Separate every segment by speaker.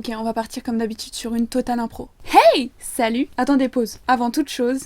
Speaker 1: Ok, on va partir comme d'habitude sur une totale impro. Hey! Salut! Attendez, pause. Avant toute chose...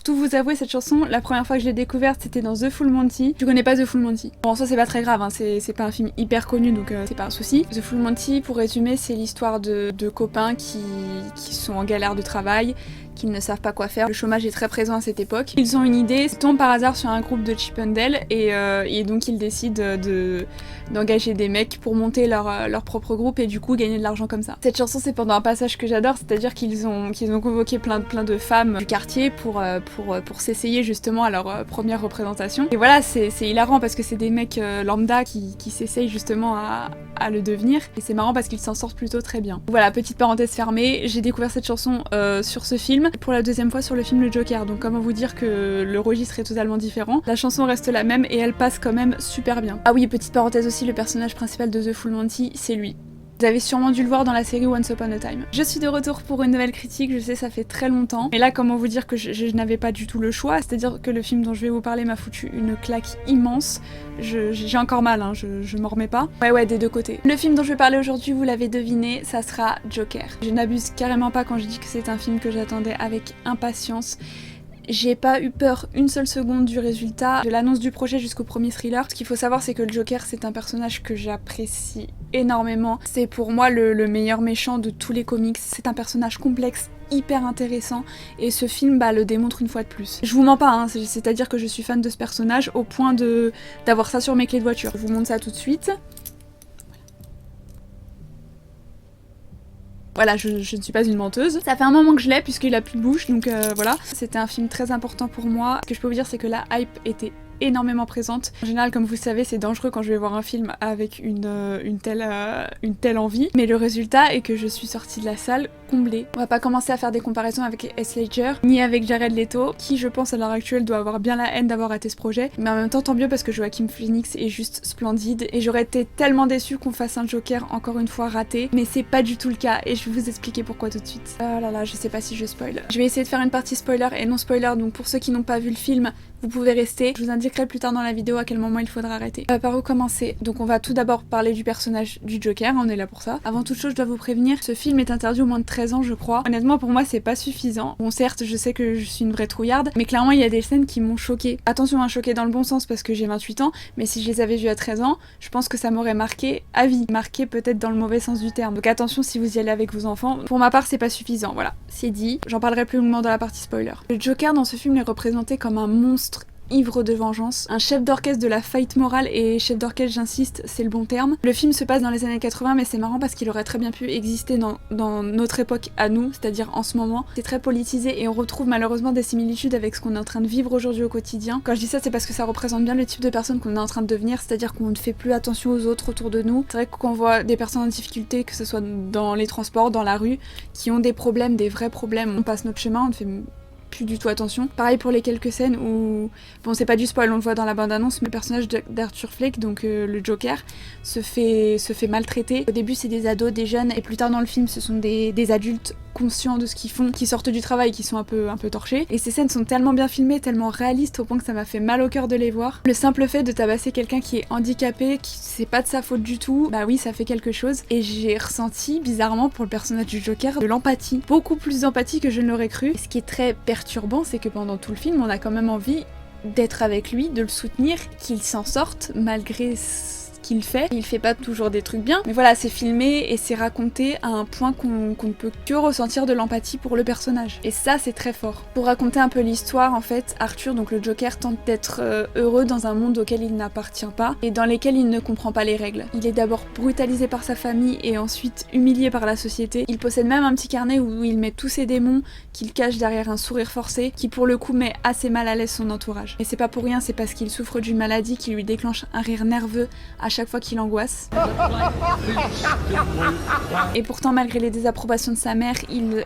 Speaker 1: Tout vous avouer, cette chanson, la première fois que je l'ai découverte, c'était dans The Full Monty. Tu connais pas The Full Monty? Bon, en soi, c'est pas très grave, hein. C'est pas un film hyper connu, donc c'est pas un souci. The Full Monty, pour résumer, c'est l'histoire de copains qui sont en galère de travail, qui ne savent pas quoi faire. Le chômage est très présent à cette époque. Ils ont une idée, tombent par hasard sur un groupe de Chip 'n Dale et donc ils décident d'engager des mecs pour monter leur propre groupe et du coup gagner de l'argent comme ça. Cette chanson, c'est pendant un passage que j'adore, c'est-à-dire qu'ils ont convoqué plein de femmes du quartier pour s'essayer justement à leur première représentation. Et voilà, c'est hilarant parce que c'est des mecs lambda qui s'essayent justement à le devenir. Et c'est marrant parce qu'ils s'en sortent plutôt très bien. Voilà, petite parenthèse fermée, j'ai découvert cette chanson sur ce film, pour la deuxième fois sur le film Le Joker, donc comment vous dire que le registre est totalement différent. La chanson reste la même et elle passe quand même super bien. Ah oui, petite parenthèse aussi, le personnage principal de The Full Monty, c'est lui. Vous avez sûrement dû le voir dans la série Once Upon a Time. Je suis de retour pour une nouvelle critique, je sais ça fait très longtemps. Et là, comment vous dire que je n'avais pas du tout le choix, c'est-à-dire que le film dont je vais vous parler m'a foutu une claque immense. J'ai encore mal, hein, je m'en remets pas. Ouais, des deux côtés. Le film dont je vais parler aujourd'hui, vous l'avez deviné, ça sera Joker. Je n'abuse carrément pas quand je dis que c'est un film que j'attendais avec impatience. J'ai pas eu peur une seule seconde du résultat, de l'annonce du projet jusqu'au premier thriller. Ce qu'il faut savoir, c'est que le Joker, c'est un personnage que j'apprécie énormément. C'est pour moi le meilleur méchant de tous les comics. C'est un personnage complexe, hyper intéressant, et ce film le démontre une fois de plus. Je vous mens pas, hein, c'est-à-dire que je suis fan de ce personnage au point d'avoir ça sur mes clés de voiture. Je vous montre ça tout de suite. Voilà, je ne suis pas une menteuse. Ça fait un moment que je l'ai puisqu'il a plus de bouche, donc voilà. C'était un film très important pour moi. Ce que je peux vous dire, c'est que la hype était énormément présente. En général, comme vous le savez, c'est dangereux quand je vais voir un film avec une telle envie. Mais le résultat est que je suis sortie de la salle comblée. On va pas commencer à faire des comparaisons avec Heath Ledger, ni avec Jared Leto, qui je pense à l'heure actuelle doit avoir bien la haine d'avoir raté ce projet. Mais en même temps, tant mieux parce que Joaquin Phoenix est juste splendide. Et j'aurais été tellement déçue qu'on fasse un Joker encore une fois raté. Mais c'est pas du tout le cas et je vais vous expliquer pourquoi tout de suite. Oh là là, je sais pas si je spoil. Je vais essayer de faire une partie spoiler et non spoiler, donc pour ceux qui n'ont pas vu le film, vous pouvez rester. Je vous indiquerai plus tard dans la vidéo à quel moment il faudra arrêter. Par où commencer? Donc on va tout d'abord parler du personnage du Joker, on est là pour ça. Avant toute chose, je dois vous prévenir, ce film est interdit aux moins de 13 ans, je crois. Honnêtement, pour moi, c'est pas suffisant. Bon, certes, je sais que je suis une vraie trouillarde, mais clairement, il y a des scènes qui m'ont choquée. Attention à choquer dans le bon sens parce que j'ai 28 ans, mais si je les avais vues à 13 ans, je pense que ça m'aurait marqué à vie. Marqué peut-être dans le mauvais sens du terme. Donc attention si vous y allez avec vos enfants. Pour ma part, c'est pas suffisant, voilà. C'est dit. J'en parlerai plus longuement dans la partie spoiler. Le Joker dans ce film est représenté comme un monstre ivre de vengeance, un chef d'orchestre de la faillite morale, et chef d'orchestre, j'insiste, c'est le bon terme. Le film se passe dans les années 80, mais c'est marrant parce qu'il aurait très bien pu exister dans notre époque à nous, c'est-à-dire en ce moment. C'est très politisé et on retrouve malheureusement des similitudes avec ce qu'on est en train de vivre aujourd'hui au quotidien. Quand je dis ça, c'est parce que ça représente bien le type de personne qu'on est en train de devenir, c'est-à-dire qu'on ne fait plus attention aux autres autour de nous. C'est vrai que quand on voit des personnes en difficulté, que ce soit dans les transports, dans la rue, qui ont des problèmes, des vrais problèmes, on passe notre chemin, on ne fait plus du tout attention. Pareil pour les quelques scènes où, bon, c'est pas du spoil, on le voit dans la bande-annonce, mais le personnage d'Arthur Fleck, donc le Joker, se fait maltraiter. Au début, c'est des ados, des jeunes, et plus tard dans le film, ce sont des adultes conscients de ce qu'ils font, qui sortent du travail, qui sont un peu torchés. Et ces scènes sont tellement bien filmées, tellement réalistes, au point que ça m'a fait mal au cœur de les voir. Le simple fait de tabasser quelqu'un qui est handicapé, qui c'est pas de sa faute du tout, bah oui, ça fait quelque chose. Et j'ai ressenti, bizarrement, pour le personnage du Joker, de l'empathie. Beaucoup plus d'empathie que je ne l'aurais cru. Et ce qui est très perturbant, c'est que pendant tout le film, on a quand même envie d'être avec lui, de le soutenir, qu'il s'en sorte malgré qu'il fait. Il fait pas toujours des trucs bien, mais voilà, c'est filmé et c'est raconté à un point qu'on ne peut que ressentir de l'empathie pour le personnage. Et ça, c'est très fort. Pour raconter un peu l'histoire, en fait, Arthur, donc le Joker, tente d'être heureux dans un monde auquel il n'appartient pas et dans lequel il ne comprend pas les règles. Il est d'abord brutalisé par sa famille et ensuite humilié par la société. Il possède même un petit carnet où il met tous ses démons qu'il cache derrière un sourire forcé, qui pour le coup met assez mal à l'aise son entourage. Et c'est pas pour rien, c'est parce qu'il souffre d'une maladie qui lui déclenche un rire nerveux à chaque fois qu'il angoisse. Et pourtant, malgré les désapprobations de sa mère, il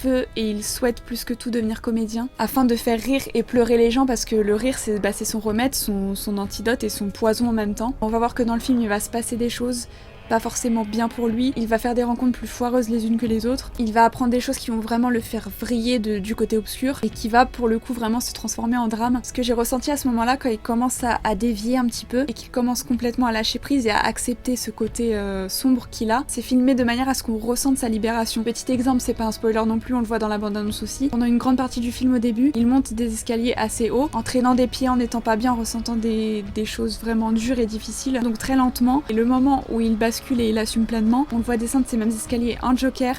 Speaker 1: veut et il souhaite plus que tout devenir comédien afin de faire rire et pleurer les gens, parce que le rire c'est son remède, son antidote et son poison en même temps. On va voir que dans le film il va se passer des choses pas forcément bien pour lui, il va faire des rencontres plus foireuses les unes que les autres, il va apprendre des choses qui vont vraiment le faire vriller du côté obscur et qui va pour le coup vraiment se transformer en drame. Ce que j'ai ressenti à ce moment-là quand il commence à dévier un petit peu et qu'il commence complètement à lâcher prise et à accepter ce côté sombre qu'il a, c'est filmé de manière à ce qu'on ressente sa libération. Petit exemple, c'est pas un spoiler non plus, on le voit dans la bande-annonce aussi. Pendant une grande partie du film au début, il monte des escaliers assez hauts, en traînant des pieds, en n'étant pas bien, en ressentant des choses vraiment dures et difficiles, donc très lentement. Et le moment où il bascule et il assume pleinement, on le voit descendre ces mêmes escaliers en Joker,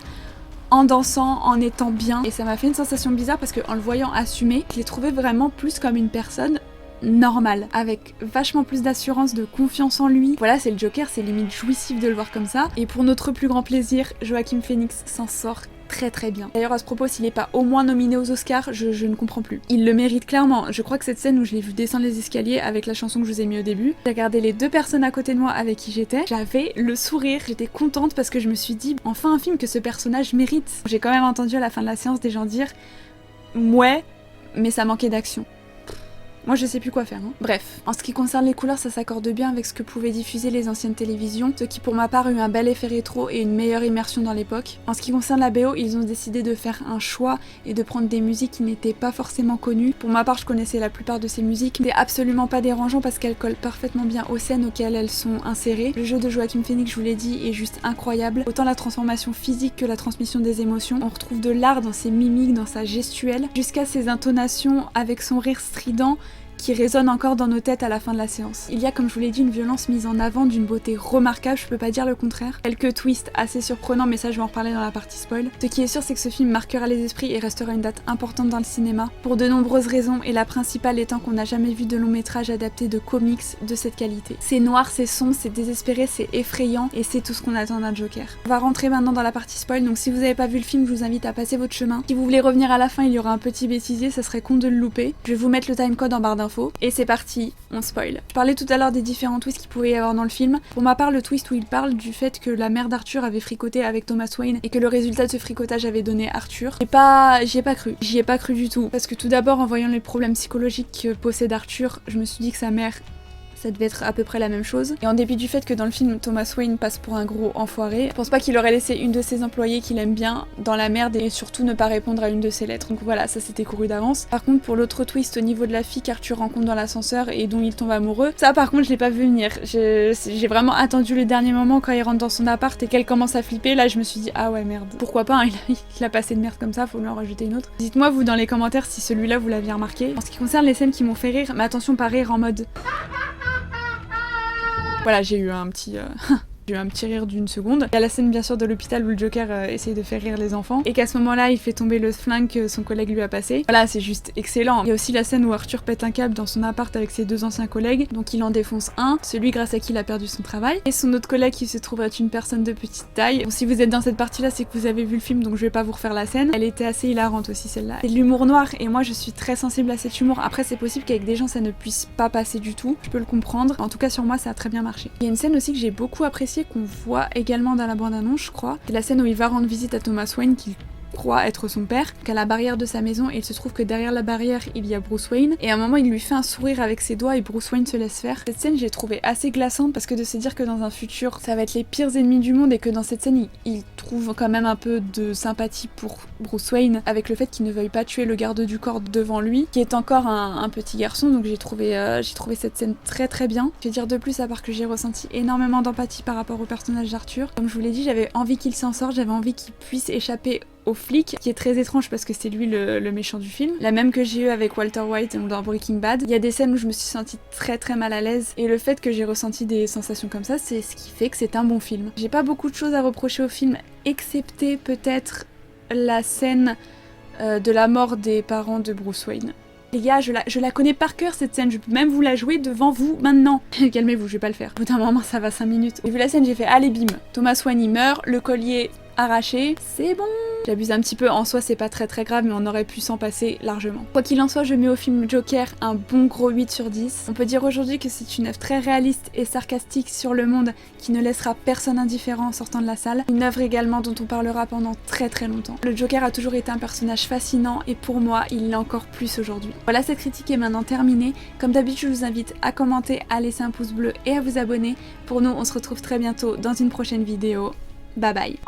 Speaker 1: en dansant, en étant bien, et ça m'a fait une sensation bizarre parce qu'en le voyant assumer, je l'ai trouvé vraiment plus comme une personne normale, avec vachement plus d'assurance, de confiance en lui. Voilà, c'est le Joker, c'est limite jouissif de le voir comme ça, et pour notre plus grand plaisir, Joaquin Phoenix s'en sort très très bien. D'ailleurs à ce propos, s'il n'est pas au moins nominé aux Oscars, je ne comprends plus. Il le mérite clairement. Je crois que cette scène où je l'ai vu descendre les escaliers avec la chanson que je vous ai mis au début, j'ai regardé les deux personnes à côté de moi avec qui j'étais, j'avais le sourire, j'étais contente parce que je me suis dit enfin un film que ce personnage mérite. J'ai quand même entendu à la fin de la séance des gens dire ouais, mais ça manquait d'action. Moi je sais plus quoi faire. Bref, en ce qui concerne les couleurs, ça s'accorde bien avec ce que pouvaient diffuser les anciennes télévisions, ce qui pour ma part a eu un bel effet rétro et une meilleure immersion dans l'époque. En ce qui concerne la BO, ils ont décidé de faire un choix et de prendre des musiques qui n'étaient pas forcément connues. Pour ma part, je connaissais la plupart de ces musiques, mais absolument pas dérangeant parce qu'elles collent parfaitement bien aux scènes auxquelles elles sont insérées. Le jeu de Joaquin Phoenix, je vous l'ai dit, est juste incroyable. Autant la transformation physique que la transmission des émotions. On retrouve de l'art dans ses mimiques, dans sa gestuelle, jusqu'à ses intonations avec son rire strident qui résonne encore dans nos têtes à la fin de la séance. Il y a, comme je vous l'ai dit, une violence mise en avant d'une beauté remarquable, je peux pas dire le contraire. Quelques twists assez surprenants, mais ça je vais en reparler dans la partie spoil. Ce qui est sûr, c'est que ce film marquera les esprits et restera une date importante dans le cinéma, pour de nombreuses raisons, et la principale étant qu'on n'a jamais vu de long métrage adapté de comics de cette qualité. C'est noir, c'est sombre, c'est désespéré, c'est effrayant, et c'est tout ce qu'on attend d'un Joker. On va rentrer maintenant dans la partie spoil, donc si vous avez pas vu le film, je vous invite à passer votre chemin. Si vous voulez revenir à la fin, il y aura un petit bêtisier, ça serait con de le louper. Je vais vous mettre le timecode en barre d'infos. Et c'est parti, on spoil. Je parlais tout à l'heure des différents twists qu'il pouvait y avoir dans le film. Pour ma part, le twist où il parle du fait que la mère d'Arthur avait fricoté avec Thomas Wayne et que le résultat de ce fricotage avait donné Arthur, j'y ai pas cru. J'y ai pas cru du tout. Parce que tout d'abord, en voyant les problèmes psychologiques que possède Arthur, je me suis dit que sa mère, ça devait être à peu près la même chose. Et en dépit du fait que dans le film, Thomas Wayne passe pour un gros enfoiré, je pense pas qu'il aurait laissé une de ses employées qu'il aime bien dans la merde et surtout ne pas répondre à une de ses lettres. Donc voilà, ça c'était couru d'avance. Par contre, pour l'autre twist au niveau de la fille qu'Arthur rencontre dans l'ascenseur et dont il tombe amoureux, ça par contre je l'ai pas vu venir. J'ai vraiment attendu le dernier moment quand il rentre dans son appart et qu'elle commence à flipper. Là je me suis dit ah ouais merde, pourquoi pas, hein, il a passé de merde comme ça, faut lui en rajouter une autre. Dites-moi vous dans les commentaires si celui-là vous l'aviez remarqué. En ce qui concerne les scènes qui m'ont fait rire, mais attention pas rire en mode voilà, j'ai eu un petit rire d'une seconde. Il y a la scène bien sûr de l'hôpital où le Joker essaye de faire rire les enfants et qu'à ce moment-là il fait tomber le flingue que son collègue lui a passé. Voilà, c'est juste excellent. Il y a aussi la scène où Arthur pète un câble dans son appart avec ses deux anciens collègues, donc il en défonce un, celui grâce à qui il a perdu son travail, et son autre collègue qui se trouve être une personne de petite taille. Bon, si vous êtes dans cette partie-là, c'est que vous avez vu le film, donc je vais pas vous refaire la scène. Elle était assez hilarante aussi celle-là. C'est de l'humour noir et moi je suis très sensible à cet humour. Après c'est possible qu'avec des gens ça ne puisse pas passer du tout, je peux le comprendre. En tout cas sur moi ça a très bien marché. Il y a une scène aussi que j'ai beaucoup appréciée qu'on voit également dans la bande-annonce, je crois. C'est la scène où il va rendre visite à Thomas Wayne qu'il croit être son père, qu'à la barrière de sa maison, et il se trouve que derrière la barrière il y a Bruce Wayne, et à un moment il lui fait un sourire avec ses doigts et Bruce Wayne se laisse faire. Cette scène j'ai trouvé assez glaçante parce que de se dire que dans un futur ça va être les pires ennemis du monde et que dans cette scène il trouve quand même un peu de sympathie pour Bruce Wayne avec le fait qu'il ne veuille pas tuer le garde du corps devant lui, qui est encore un petit garçon, donc j'ai trouvé cette scène très très bien. Je vais dire de plus à part que j'ai ressenti énormément d'empathie par rapport au personnage d'Arthur. Comme je vous l'ai dit, j'avais envie qu'il s'en sorte, j'avais envie qu'il puisse échapper au flic, qui est très étrange parce que c'est lui le méchant du film. La même que j'ai eu avec Walter White dans Breaking Bad. Il y a des scènes où je me suis sentie très très mal à l'aise et le fait que j'ai ressenti des sensations comme ça, c'est ce qui fait que c'est un bon film. J'ai pas beaucoup de choses à reprocher au film, excepté peut-être la scène de la mort des parents de Bruce Wayne. Les gars, je la connais par cœur cette scène, je peux même vous la jouer devant vous maintenant. Calmez-vous, je vais pas le faire. Au bout d'un moment, ça va 5 minutes. J'ai vu la scène, j'ai fait allez bim. Thomas Wayne il meurt, le collier arraché, c'est bon. J'abuse un petit peu, en soi c'est pas très grave, mais on aurait pu s'en passer largement. Quoi qu'il en soit, je mets au film Joker un bon gros 8 sur 10. On peut dire aujourd'hui que c'est une œuvre très réaliste et sarcastique sur le monde qui ne laissera personne indifférent en sortant de la salle. Une œuvre également dont on parlera pendant très longtemps. Le Joker a toujours été un personnage fascinant et pour moi, il l'est encore plus aujourd'hui. Voilà, cette critique est maintenant terminée. Comme d'habitude, je vous invite à commenter, à laisser un pouce bleu et à vous abonner. Pour nous, on se retrouve très bientôt dans une prochaine vidéo. Bye bye.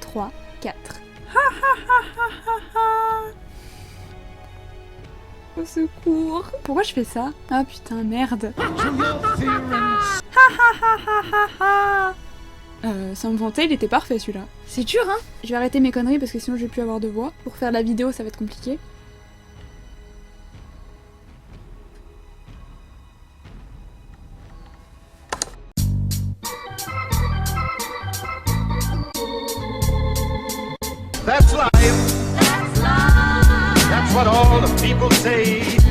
Speaker 1: 3, 4. Au secours. Pourquoi je fais ça? Ah putain, merde. Sans me vanter, il était parfait celui-là. C'est dur, hein? Je vais arrêter mes conneries parce que sinon je vais plus avoir de voix. Pour faire la vidéo, ça va être compliqué.
Speaker 2: That's life. That's life. That's what all the people say.